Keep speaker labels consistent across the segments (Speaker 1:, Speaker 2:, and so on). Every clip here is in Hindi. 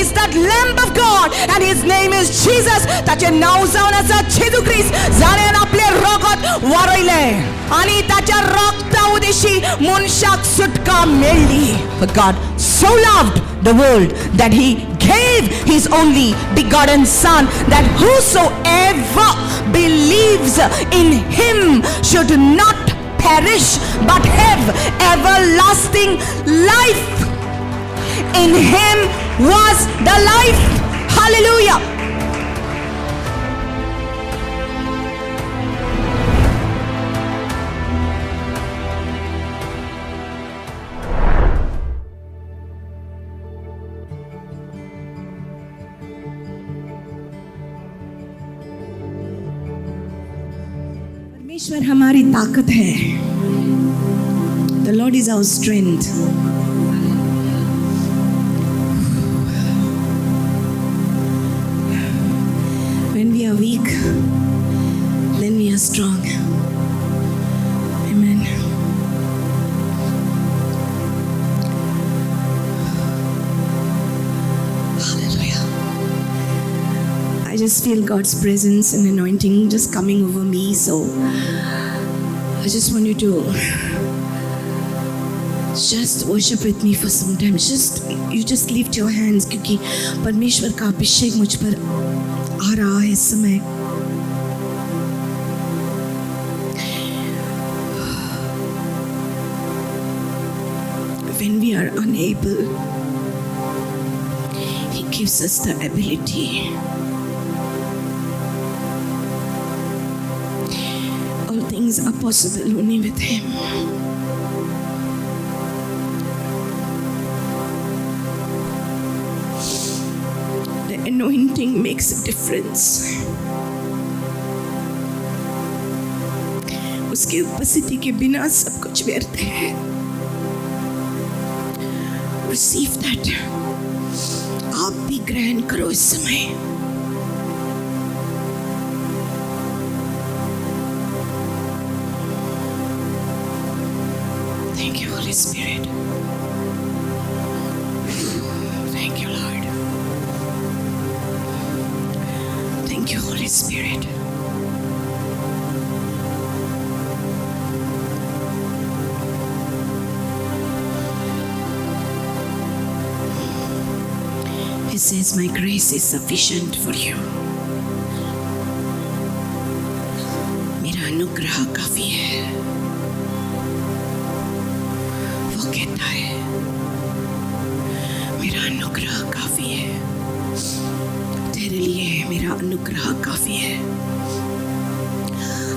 Speaker 1: is that Lamb of God, and his name is Jesus. ताचे नाव जावन आसा जेजू ख्रिस्त, जाणें आपले रगत वारयलें आनी ताच्या रगता उदेशी मनशाक सुटका मेळ्ळी. For God so loved the world that he gave his only begotten Son, that whosoever believes in him should not perish but have everlasting life. In him was the life. Hallelujah. परमेश्वर हमारी ताकत है. The Lord is our strength. When we are weak, then we are strong. Amen. Hallelujah. I just feel God's presence and anointing just coming over me, so I just want you to just worship with me for some time. You just lift your hands, क्योंकि परमेश्वर का अभिषेक मुझ पर आ रहा है इस समय. When we are unable, he gives us the ability. All things are possible only with him. The anointing makes a difference. उसकी उपस्थिति के बिना सब कुछ व्यर्थ है. Receive that. आप भी ग्रहण करो इस समय. Thank you, Holy Spirit. Thank you, Lord. Thank you, Holy Spirit. He says, my grace is sufficient for you. मेरा अनुग्रह काफी है. वो कहता है मेरा अनुग्रह काफी है. तेरे लिए मेरा अनुग्रह काफी है.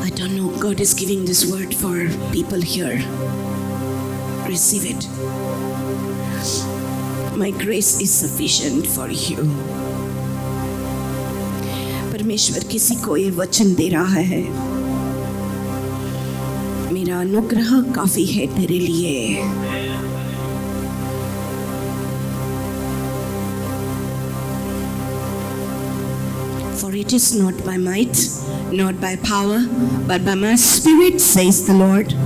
Speaker 1: I don't know, God is giving this word for people here. Receive it. My grace is sufficient for you. परमेश्वर किसी को ये वचन दे रहा है, मेरा अनुग्रह काफी है तेरे लिए. For it is not by might, not by power, but by my spirit, says the Lord.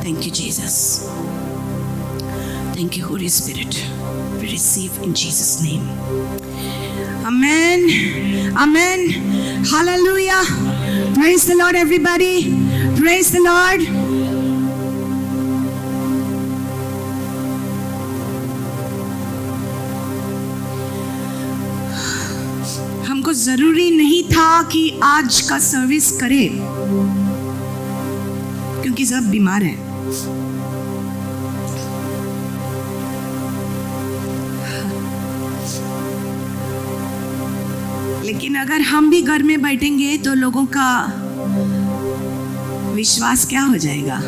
Speaker 1: Thank you, Jesus. Thank you, Holy Spirit. We receive in Jesus' name. Amen. Amen. Hallelujah. Praise the Lord, everybody. Praise the Lord. हमको जरूरी नहीं था कि आज का सर्विस करें, क्योंकि सब बीमार हैं. लेकिन अगर हम भी घर में बैठेंगे तो लोगों का विश्वास क्या हो जाएगा?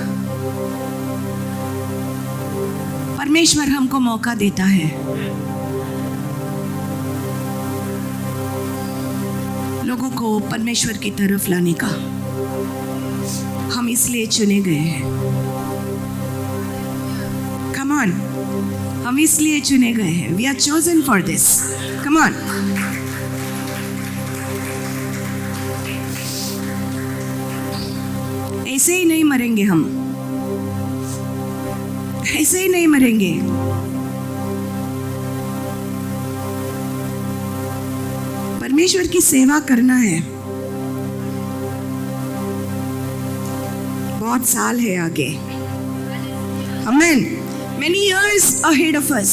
Speaker 1: परमेश्वर हमको मौका देता है. लोगों को परमेश्वर की तरफ लाने का. हम इसलिए चुने गए हैं. Come on. हम इसलिए चुने गए हैं. We are chosen for this. Come on. ऐसे ही नहीं मरेंगे, हम ऐसे ही नहीं मरेंगे। परमेश्वर की सेवा करना है, बहुत साल है आगे। Amen. Many years ahead of us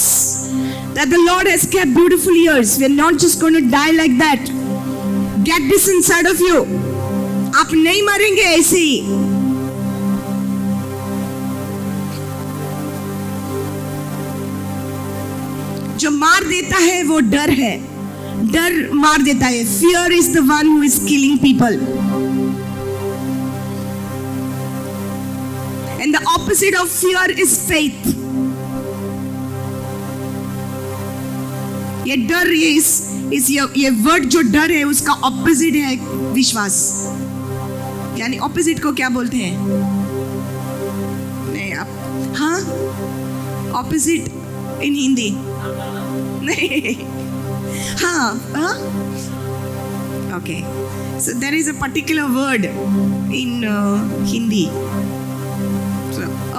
Speaker 1: that the Lord has kept beautiful years. We are not just going to die like that. Get this inside of you. आप नहीं मरेंगे ऐसे ही। जो मार देता है वो डर है, डर मार देता है। Fear is the one who is killing people. And the opposite of fear is faith. ये डर, ये वर्ड जो डर है उसका ऑपोजिट है विश्वास। यानी ऑपोजिट को क्या बोलते हैं? नहीं आप, हाँ, ऑपोजिट इन हिंदी नहीं, हाँ, हाँ, okay. So there is a particular word in Hindi.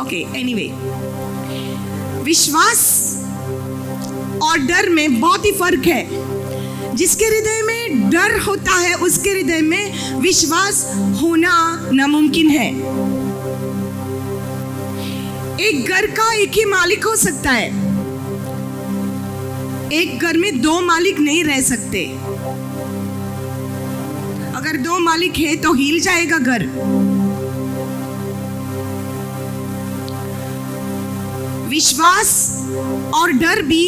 Speaker 1: Okay, anyway, विश्वास और डर में बहुत ही फर्क है। जिसके हृदय में डर होता है उसके हृदय में विश्वास होना नामुमकिन है। एक घर का एक ही मालिक हो सकता है, एक घर में दो मालिक नहीं रह सकते। अगर दो मालिक है तो हिल जाएगा घर। विश्वास और डर भी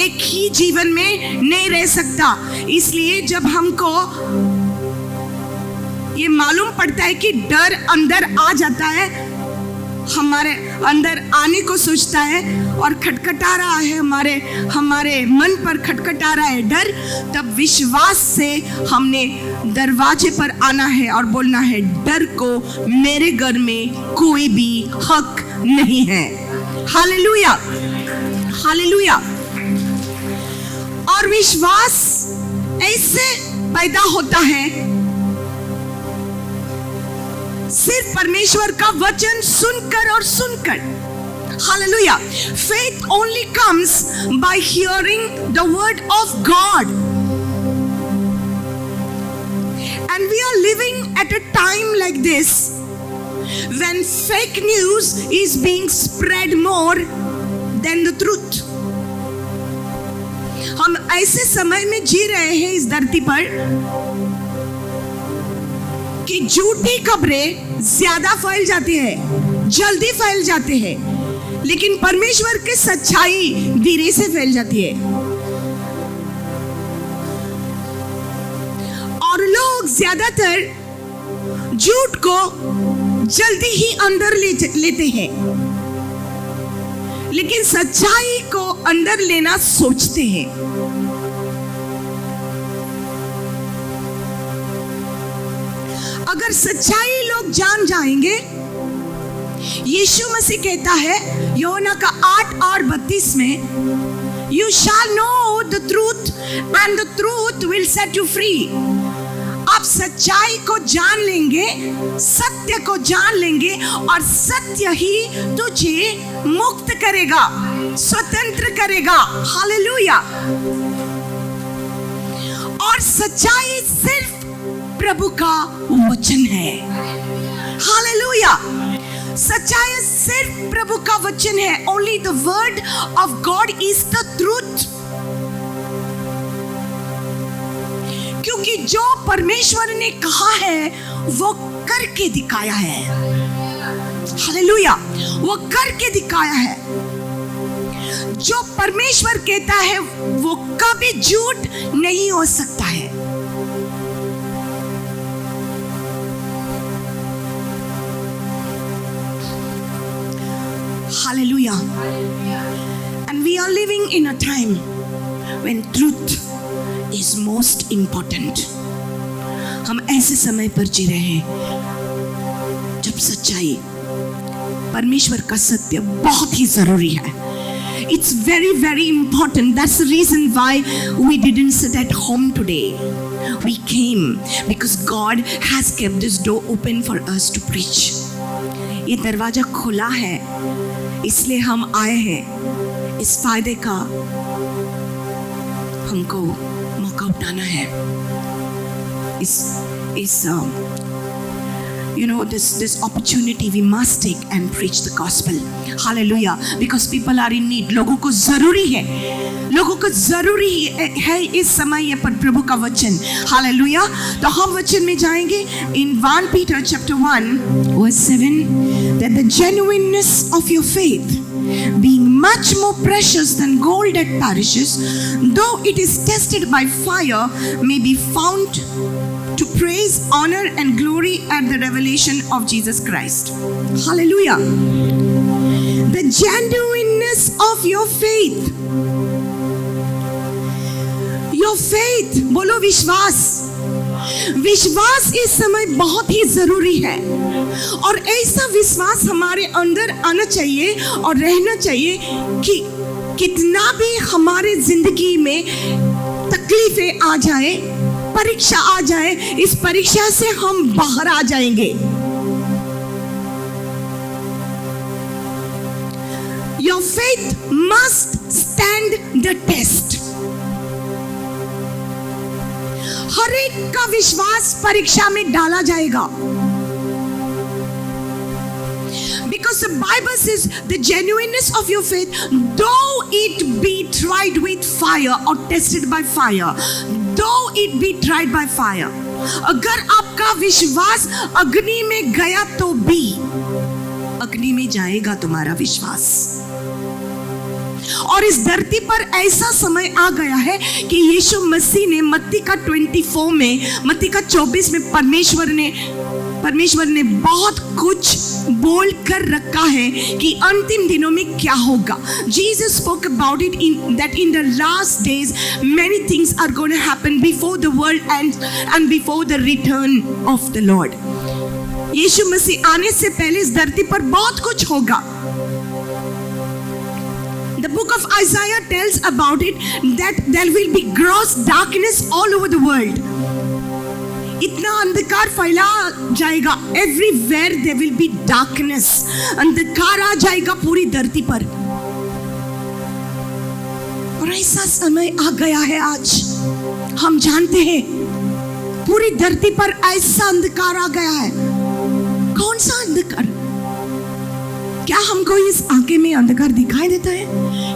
Speaker 1: एक ही जीवन में नहीं रह सकता। इसलिए जब हमको ये मालूम पड़ता है कि डर अंदर आ जाता है, हमारे अंदर आने को सोचता है और खटखटा रहा है, हमारे मन पर खटखटा रहा है डर, तब विश्वास से हमने दरवाजे पर आना है और बोलना है, डर को मेरे घर में कोई भी हक नहीं है। Hallelujah, hallelujah. और विश्वास ऐसे पैदा होता है सिर्फ परमेश्वर का वचन सुनकर और सुनकर। Hallelujah. Faith only comes by hearing the word of God. And we are living at a time like this when fake news is being spread more than the truth. हम ऐसे समय में जी रहे हैं इस धरती पर कि झूठी खबरें ज्यादा फैल जाती है, जल्दी फैल जाते हैं, लेकिन परमेश्वर की सच्चाई धीरे से फैल जाती है। और लोग ज्यादातर झूठ को जल्दी ही अंदर लेते हैं, लेकिन सच्चाई को अंदर लेना सोचते हैं। अगर सच्चाई लोग जान जाएंगे, यीशु मसीह कहता है योना का 8:32 में, You shall know the truth and the truth will set you free. आप सच्चाई को जान लेंगे, सत्य को जान लेंगे और सत्य ही तुझे मुक्त करेगा, स्वतंत्र करेगा। हालेलुया। और सच्चाई सिर्फ प्रभु का वचन है। हालेलुया। सच्चाई सिर्फ प्रभु का वचन है। Only the word of God is the truth. क्योंकि जो परमेश्वर ने कहा है वो करके दिखाया है। हालेलुया। वो करके दिखाया है। जो परमेश्वर कहता है वो कभी झूठ नहीं हो सकता है। Hallelujah. And we are living in a time when truth is most important. हम ऐसे समय पर जी रहे हैं जब सच्चाई, परमेश्वर का सत्य बहुत ही जरूरी है।
Speaker 2: It's very, very important. That's the reason why we didn't sit at home today. We came because God has kept this door open for us to preach. ये दरवाजा खुला है, इसलिए हम आए हैं. इस फायदे का हमको मौका उठाना है. This opportunity we must take and preach the gospel. Hallelujah. Because people are in need. लोगों को जरूरी है इस समय ये पर प्रभु का वचन. Hallelujah. तो हम वचन में जाएंगे in 1 Peter chapter 1 verse 7, that the genuineness of your faith, being much more precious than gold that perishes, though it is tested by fire, may be found to praise, honor and glory at the revelation of Jesus Christ. Hallelujah. The genuineness of your faith. Your faith, बोलो विश्वास. विश्वास इस समय बहुत ही जरूरी है, और ऐसा विश्वास हमारे अंदर आना चाहिए और रहना चाहिए कि कितना भी हमारे जिंदगी में तकलीफें आ जाए, परीक्षा आ जाए, इस परीक्षा से हम बाहर आ जाएंगे. Your faith must stand the test. हर एक का विश्वास परीक्षा में डाला जाएगा. Because the Bible says the genuineness of your faith, though it be tried with fire or tested by fire, though it be tried by fire. अगर आपका विश्वास अग्नि में गया तो भी अग्नि में जाएगा तुम्हारा विश्वास. और इस धरती पर ऐसा समय आ गया है कि यीशु मसीह ने मत्ती का 24 में, मत्ती का 24 में परमेश्वर ने बहुत कुछ बोल कर रखा है कि अंतिम दिनों में क्या होगा. Jesus spoke about it that in the last days many things are going to happen before the world and before the return of the Lord. यीशु मसीह आने से पहले इस धरती पर बहुत कुछ होगा. The book of Isaiah tells about it that there will be gross darkness all over the world. इतना अंधकार फैला जाएगा. Everywhere there will be darkness. अंधकार आ जाएगा पूरी धरती पर. और ऐसा समय आ गया है आज. हम जानते हैं पूरी धरती पर ऐसा अंधकार आ गया है. कौन सा अंधकार? क्या हमको इस आंखें में अंधकार दिखाई देता है?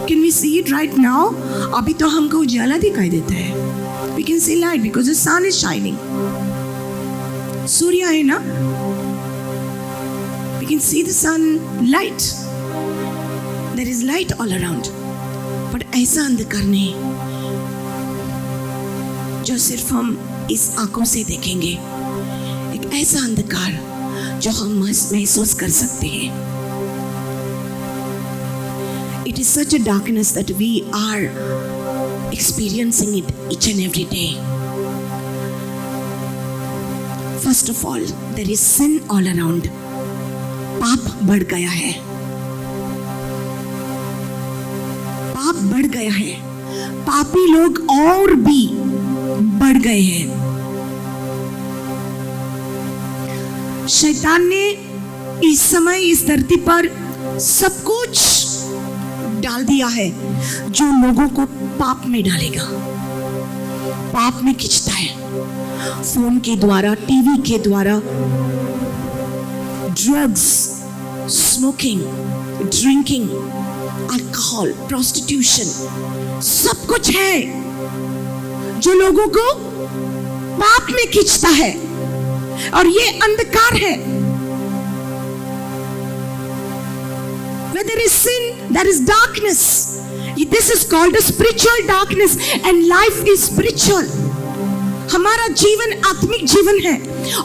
Speaker 2: Can we see it right now? अभी तो हमको उजाला दिखाई देता है. We can see light because the sun is shining. सूर्य है ना? We can see the sun light. There is light all around. But ऐसा अंधकार नहीं जो सिर्फ हम इस आंखों से देखेंगे. एक ऐसा अंधकार जो हम महसूस कर सकते हैं. It is such a darkness that we are experiencing it each and every day. First of all, there is sin all around. पाप बढ़ गया है. पाप बढ़ गया है. पापी लोग और भी बढ़ गए हैं. शैतान ने इस समय इस धरती पर सब कुछ डाल दिया है जो लोगों को पाप में डालेगा. पाप में खींचता है. फोन के द्वारा, टीवी के द्वारा, drugs, smoking, drinking, alcohol, prostitution, सब कुछ है जो लोगों को पाप में खींचता है. और ये अंधकार है. Where there is sin, there is darkness. This is called a spiritual darkness, and life is spiritual. हमारा जीवन आत्मिक जीवन है,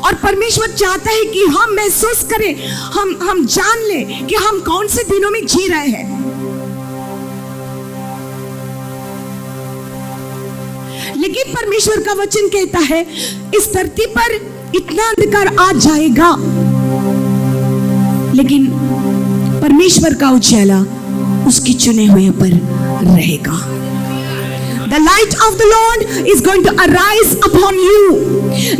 Speaker 2: और परमेश्वर चाहता है कि हम महसूस करें, हम जान लें कि हम कौन से दिनों में जी रहे हैं. लेकिन परमेश्वर का वचन कहता है इस धरती पर इतना अंधकार आ जाएगा, लेकिन परमेश्वर का उजाला उसके चुने हुए पर रहेगा। The light of the Lord is going to arise upon you.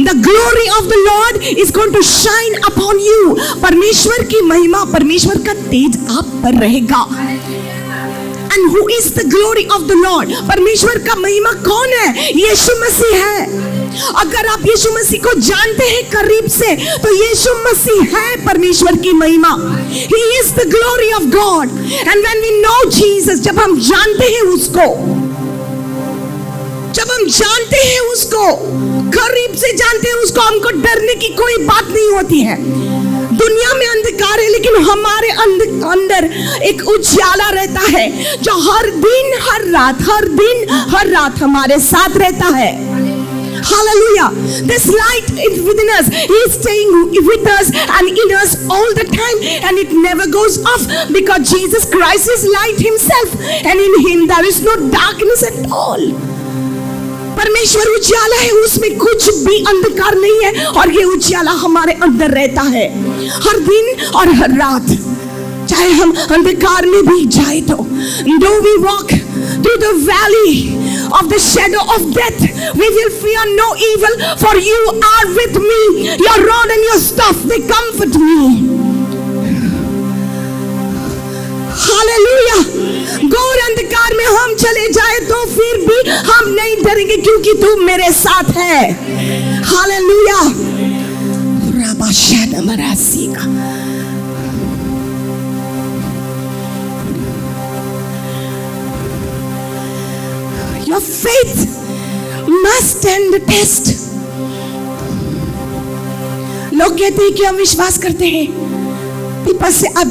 Speaker 2: The glory of the Lord is going to shine upon you. परमेश्वर की महिमा, परमेश्वर का तेज आप पर रहेगा। And who is the glory of the Lord? परमेश्वर का महिमा कौन है? यीशु मसीह है। अगर आप यीशु मसीह को जानते हैं करीब से, तो यीशु मसीह है परमेश्वर की महिमा। He is the glory of God. And when we know Jesus, जब हम जानते हैं उसको, जब हम जानते हैं उसको, करीब से जानते हैं उसको, हमको डरने की कोई बात नहीं होती है। दुनिया में अंधकार है, लेकिन हमारे अंदर एक उजाला रहता है जो हर दिन हर रात हमारे साथ रहता है। Hallelujah. This light is within us. He is staying with us and in us all the time, and it never goes off, because Jesus Christ is light himself, and in him there is no darkness at all. परमेश्वर उजाला है, उसमें कुछ भी अंधकार नहीं है, और ये उजाला हमारे अंदर रहता है हर दिन और हर रात। चाहे हम अंधकार में भी जाए तो, though we walk through the valley of the shadow of death, we will fear no evil, for you are with me. Your rod and your staff, they comfort me. Hallelujah. घोर अंधकार में हम चले जाए तो फिर भी हम नहीं डरेंगे, क्योंकि तू मेरे साथ है। Hallelujah. Your faith must stand the test. लोग कहते हैं कि हम विश्वास करते हैं। People say, I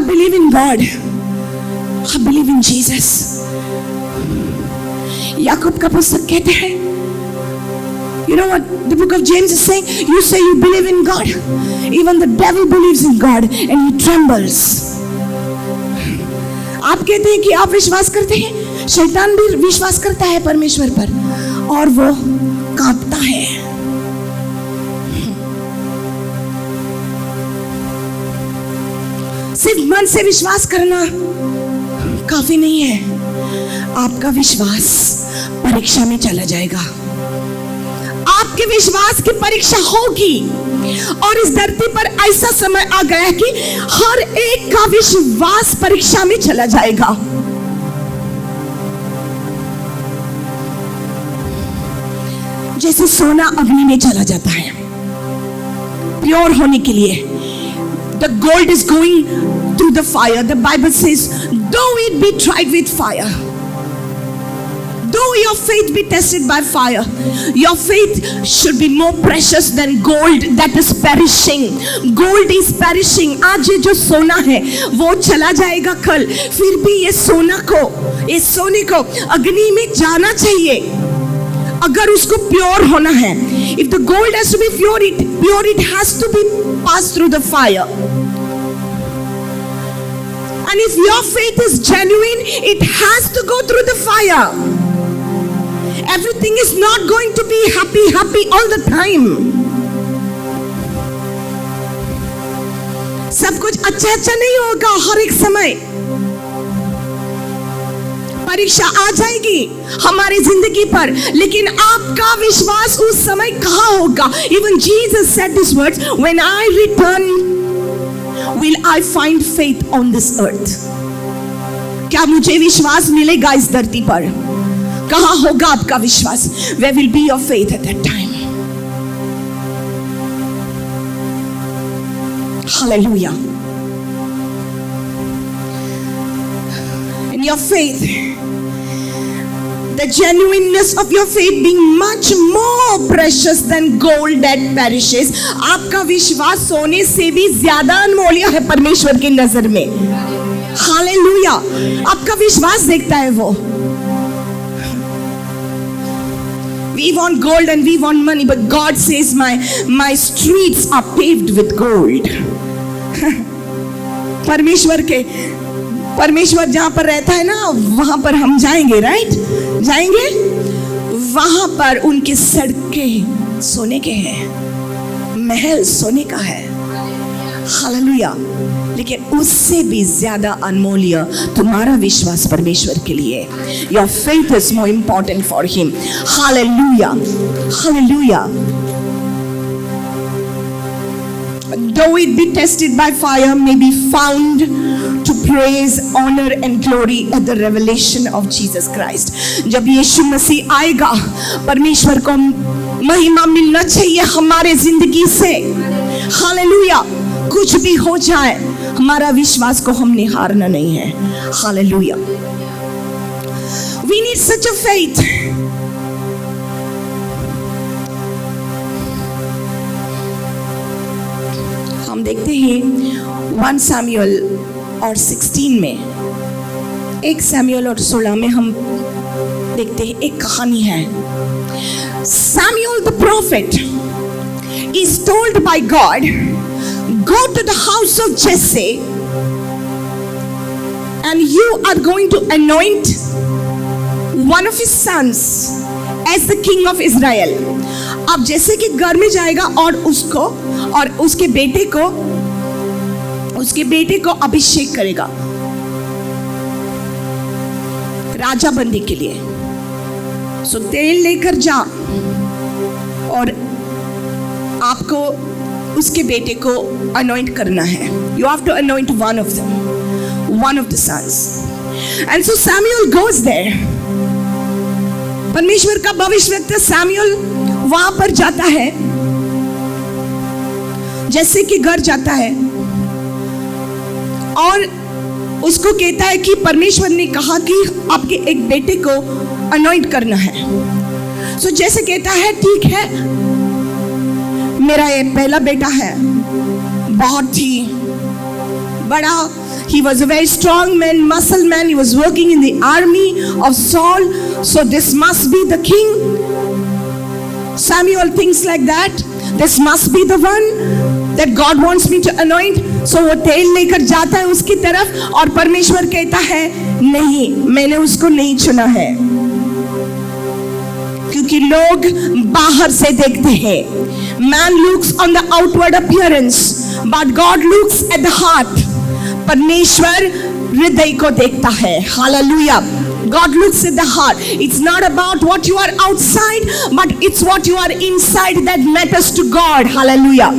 Speaker 2: believe in God. I believe in Jesus. याकूब का पुस्तक कहते हैं, you know what the book of James is saying? You say you believe in God. Even the devil believes in God and he trembles. आप कहते हैं कि आप विश्वास करते हैं, शैतान भी विश्वास करता है परमेश्वर पर, और वो कांपता है। सिर्फ मन से विश्वास करना काफी नहीं है, आपका विश्वास परीक्षा में चला जाएगा। आपके विश्वास की परीक्षा होगी, और इस धरती पर ऐसा समय आ गया है कि हर एक का विश्वास परीक्षा में चला जाएगा। जैसे सोना अग्नि में चला जाता है प्योर होने के लिए। The gold is going through the fire. The Bible says, though it be tried with fire, though your faith be tested by fire, your faith should be more precious than gold that is perishing. Gold is perishing. आज ये जो सोना है वो चला जाएगा कल, फिर भी ये सोने को अग्नि में जाना चाहिए अगर उसको प्योर होना है। If the gold has to be pure, it has to be passed through the fire. And if your faith is genuine, it has to go through the fire. Everything is not going to be happy all the time. सब कुछ अच्छा नहीं होगा हर एक समय। परीक्षा आ जाएगी हमारी जिंदगी पर, लेकिन आपका विश्वास उस समय कहाँ होगा? Even Jesus said these words, when I return, will I find faith on this earth? क्या मुझे विश्वास मिलेगा इस धरती पर? कहाँ होगा आपका विश्वास? Where will be your faith at that time? Hallelujah. In your faith, the genuineness of your faith being much more precious than gold that perishes. आपका विश्वास सोने से भी ज्यादा अनमोल्य है परमेश्वर की नजर में। हालेलुया। आपका विश्वास देखता है वो। We want gold and we want money, but God says my streets are paved with gold. परमेश्वर जहां पर रहता है ना, वहां पर हम जाएंगे, राइट? जाएंगे वहां पर उनकी सड़कें सोने के हैं, महल सोने का है। हालेलुया। लेकिन उससे भी ज्यादा अनमूल्य तुम्हारा विश्वास परमेश्वर के लिए. Your faith is more important for him. Hallelujah. Hallelujah. Though it be tested by fire, may be found to praise, honor and glory at the revelation of Jesus Christ. जब यीशु मसीह आएगा, परमेश्वर को महिमा मिलना चाहिए हमारे जिंदगी से. हालेलुया. कुछ भी हो जाए, हमारा विश्वास को हमने हारना नहीं है. Hallelujah. We need such a faith. हम देखते हैं 1 सैमुअल और 16 में, 1 सैमुअल और 16 में हम देखते हैं एक कहानी है. Samuel the prophet is told by God, go to the house of Jesse and you are going to anoint one of his sons as the king of Israel. अब जैसे कि घर में जाएगा और उसको और उसके बेटे को अभिषेक करेगा राजा बनने के लिए. सो तेल लेकर जा और आपको उसके बेटे को अनॉइंट करना है. You have to anoint one of the sons. And so Samuel goes there. परमेश्वर का भविष्यवक्ता सैमुअल वहां पर जाता है, जैसे कि घर जाता है और उसको कहता है कि परमेश्वर ने कहा कि आपके एक बेटे को अनॉइंट करना है. सो जैसे कहता है ठीक है, मेरा ये पहला बेटा है, बहुत ही बड़ा. He was a very strong man, muscle man. He was working in the army of Saul. So this must be the king. Samuel thinks like that. This must be the one that God wants me to anoint. So वो तेल लेकर जाता है उसकी तरफ और परमेश्वर कहता है नहीं, मैंने उसको नहीं चुना है. क्योंकि लोग बाहर से देखते हैं. Man looks on the outward appearance, but God looks at the heart. परमेश्वर हृदय को देखता है. Hallelujah. God looks at the heart. It's not about what you are outside, but it's what you are inside that matters to God. Hallelujah.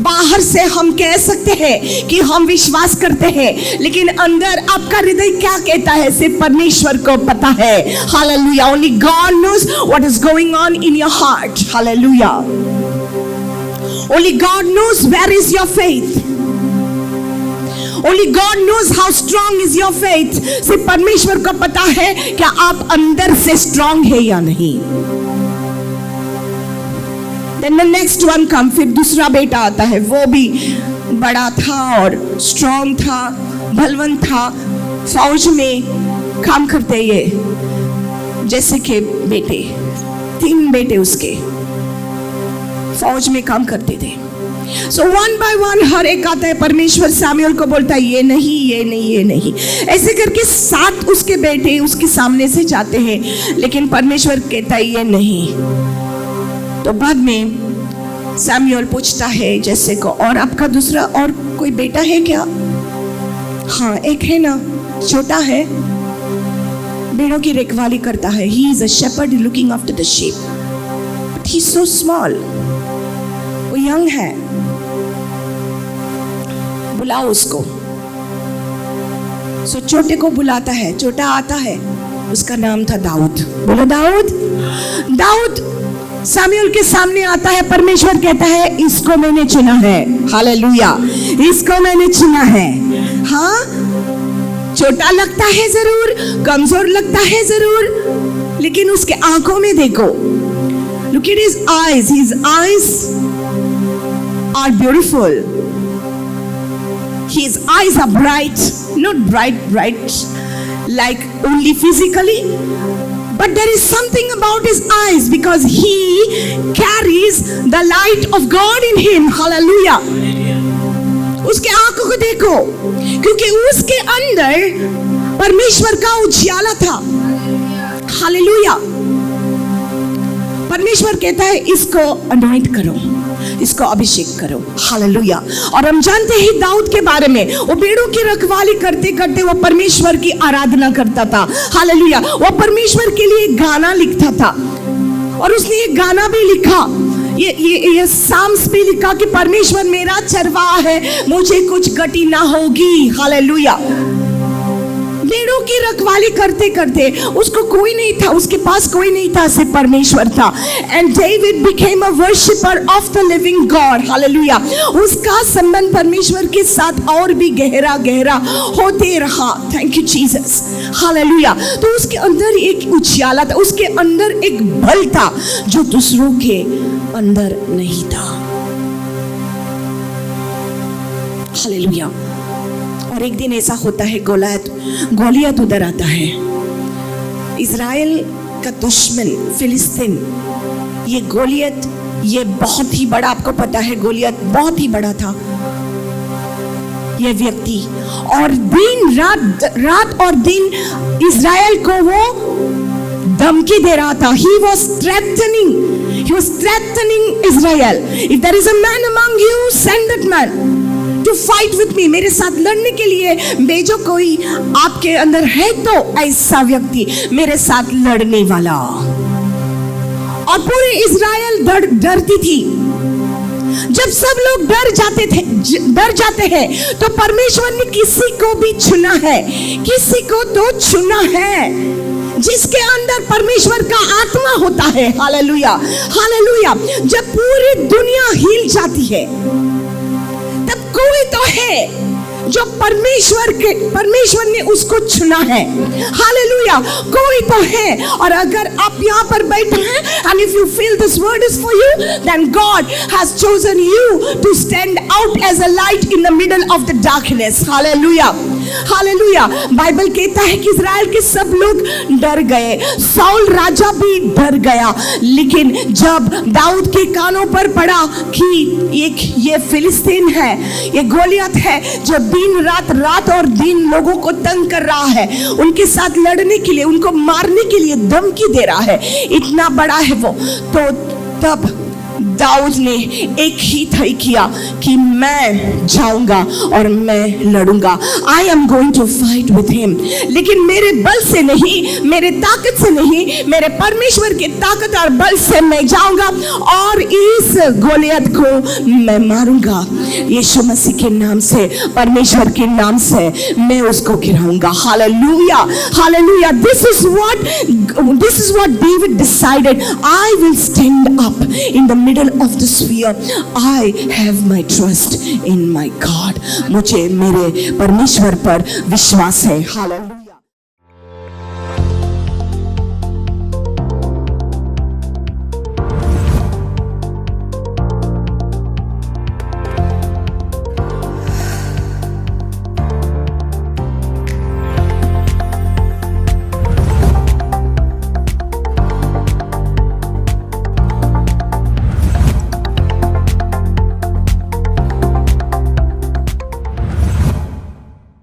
Speaker 2: बाहर से हम कह सकते हैं कि हम विश्वास करते हैं, लेकिन अंदर आपका हृदय क्या कहता है सिर्फ परमेश्वर को पता है. Hallelujah. Only God knows what is going on in your heart. Hallelujah. Only God knows where is your faith. Only God knows how strong is your faith. सिर्फ परमेश्वर को पता है कि आप अंदर से स्ट्रांग है या नहीं. Then the next one come. फिर दूसरा बेटा आता है. वो भी बड़ा था और स्ट्रांग था, बलवान था, फौज में काम करते ये जैसे के बेटे. 3 बेटे उसके फौज में काम करते थे. So one by one हर एक आता है. परमेश्वर सैमुअल को बोलता है ये नहीं, ये नहीं, ये नहीं. ऐसे करके 7 उसके बेटे उसके सामने से जाते हैं, लेकिन परमेश्वर कहता है ये नहीं. तो बाद में सैमुअल पूछता है जैसे को, और आपका दूसरा और कोई बेटा है क्या? हाँ, एक है ना, छोटा है, भेड़ों की रखवाली करता है. He is a shepherd looking after the sheep. But he is so small. वो यंग है. बुलाओ उसको. सो छोटे को बुलाता है. छोटा आता है, उसका नाम था दाऊद. बोलो दाऊद. दाऊद सैमुअल के सामने आता है. परमेश्वर कहता है इसको मैंने चुना है. हालेलुया. इसको मैंने चुना है. हाँ, छोटा लगता है जरूर, कमजोर लगता है जरूर, लेकिन उसके आंखों में देखो. Look at his eyes. His eyes are beautiful. His eyes are bright, not bright like only physically, but there is something about his eyes because he carries the light of God in him. Hallelujah. उसके आंखों को देखो, क्योंकि उसके अंदर परमेश्वर का उजियाला था. हालेलुया. परमेश्वर कहता है इसको अनॉइंट करो, इसको अभिषेक करो। हालेलुया। और हम जानते हैं दाऊद के बारे में, वो भेड़ों की रखवाली करते करते वो परमेश्वर की आराधना करता था। हालेलुया। वो परमेश्वर के लिए गाना लिखता था और उसने एक गाना भी लिखा, ये साम्स भी लिखा कि परमेश्वर मेरा चरवाहा है, मुझे कुछ गति ना होगी। हालेलुया। भेड़ों की रखवाली करते करते उसको कोई नहीं था, उसके पास कोई नहीं था, सिर्फ परमेश्वर था। And David became a worshipper of the living God. Hallelujah. उसका संबंध परमेश्वर के साथ और भी गहरा गहरा होते रहा। Thank you Jesus. हालेलुया। तो उसके अंदर एक उछाला था, उसके अंदर एक बल था जो दूसरों के अंदर नहीं था। हालेलुया। और एक दिन ऐसा होता है, गोलियत उधर आता है, इज़राइल का दुश्मन फिलिस्तीन। ये गोलियत, ये बहुत ही बड़ा, आपको पता है गोलियत बहुत ही बड़ा था ये व्यक्ति, और दिन रात और दिन इज़राइल को वो धमकी दे रहा था। He was threatening Israel. If there is a man among you, send that man to fight with me. मेरे साथ लड़ने के लिए भेजो, कोई आपके अंदर है तो ऐसा व्यक्ति मेरे साथ लड़ने वाला। और पूरे इज़राइल डरती थी। जब सब लोग डर जाते हैं तो परमेश्वर ने किसी को भी चुना है, किसी को तो चुना है जिसके अंदर परमेश्वर का आत्मा होता है। हालेलुया। हालेलुया। जब पूरी दुनिया हिल जाती है तब कोई तो है जो परमेश्वर ने उसको चुना है। हालेलुया। कोई तो है। और अगर आप यहाँ पर बैठे हैं, and if you feel this word is for you, then God has chosen you to stand out as a light in the middle of the darkness. Hallelujah. Hallelujah. Bible कहता है कि इज़राइल के सब लोग डर गए, साउल राजा भी डर गया। लेकिन जब दाऊद के कानों पर पड़ा कि ये फिलिस्तीन है, ये गोलियत है जो दिन रात और दिन लोगों को तंग कर रहा है, उनके साथ लड़ने के लिए, उनको मारने के लिए धमकी दे रहा है, इतना बड़ा है वो, तो तब दाऊद ने एक ही तय किया कि मैं जाऊंगा और मैं लड़ूंगा। I am going to fight with him. लेकिन मेरे बल से नहीं, मेरे ताकत से नहीं, मेरे परमेश्वर की ताकत और बल से मैं जाऊंगा और इस गोलियत को मैं मारूंगा। यीशु मसीह के नाम से, परमेश्वर के नाम से मैं उसको गिराऊंगा। Hallelujah. Hallelujah. This is what David decided. I will stand up in the middle of the sphere. I have my trust in my God. मुझे मेरे परमेश्वर पर विश्वास है। हालेलुया।